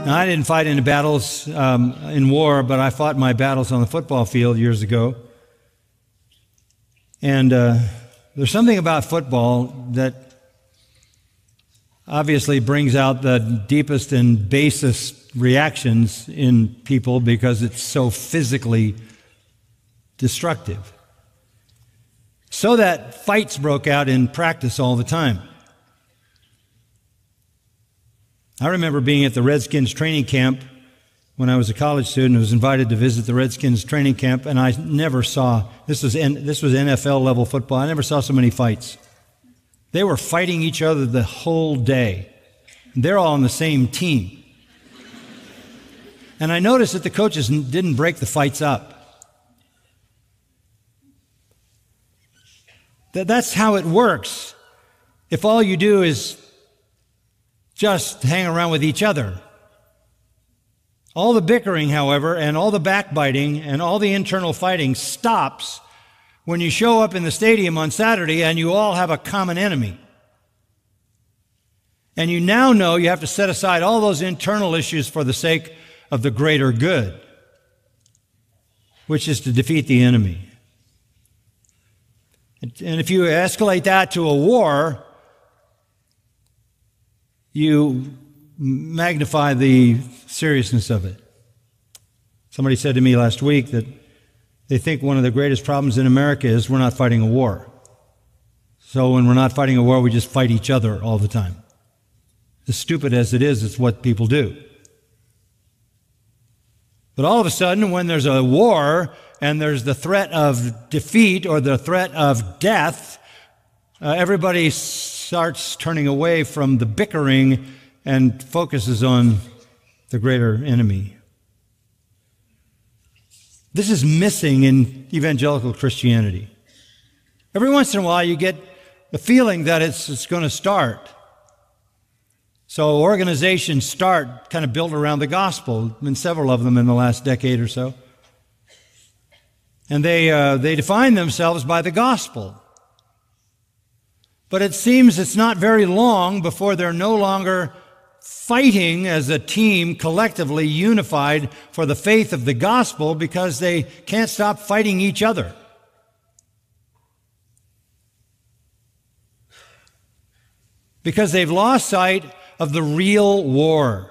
Now, I didn't fight in battles in war, but I fought my battles on the football field years ago. And there's something about football that obviously brings out the deepest and basest reactions in people because it's so physically destructive. So that fights broke out in practice all the time. I remember being at the Redskins training camp when I was a college student. I was invited to visit the Redskins training camp, and I never saw, this was NFL level football, I never saw so many fights. They were fighting each other the whole day. They're all on the same team. And I noticed that the coaches didn't break the fights up. That's how it works. If all you do is just hang around with each other. All the bickering, however, and all the backbiting and all the internal fighting stops when you show up in the stadium on Saturday and you all have a common enemy. And you now know you have to set aside all those internal issues for the sake of the greater good, which is to defeat the enemy. And if you escalate that to a war, you magnify the seriousness of it. Somebody said to me last week that they think one of the greatest problems in America is we're not fighting a war. So when we're not fighting a war, we just fight each other all the time. As stupid as it is, it's what people do. But all of a sudden, when there's a war and there's the threat of defeat or the threat of death, everybody starts turning away from the bickering and focuses on the greater enemy. This is missing in evangelical Christianity. Every once in a while you get the feeling that it's going to start. So organizations start kind of built around the gospel. There have been several of them in the last decade or so. And they define themselves by the gospel. But it seems it's not very long before they're no longer fighting as a team, collectively unified for the faith of the gospel, because they can't stop fighting each other. Because they've lost sight of the real war,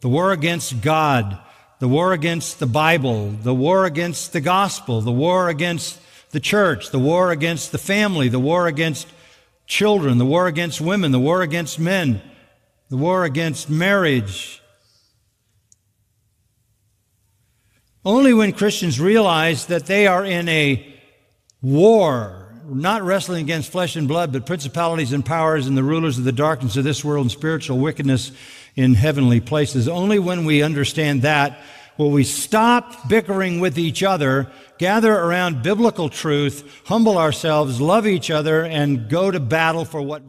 the war against God, the war against the Bible, the war against the gospel, the war against the church, the war against the family, the war against children, the war against women, the war against men, the war against marriage. Only when Christians realize that they are in a war, not wrestling against flesh and blood, but principalities and powers and the rulers of the darkness of this world and spiritual wickedness in heavenly places. Only when we understand that will we stop bickering with each other, gather around biblical truth, humble ourselves, love each other, and go to battle for what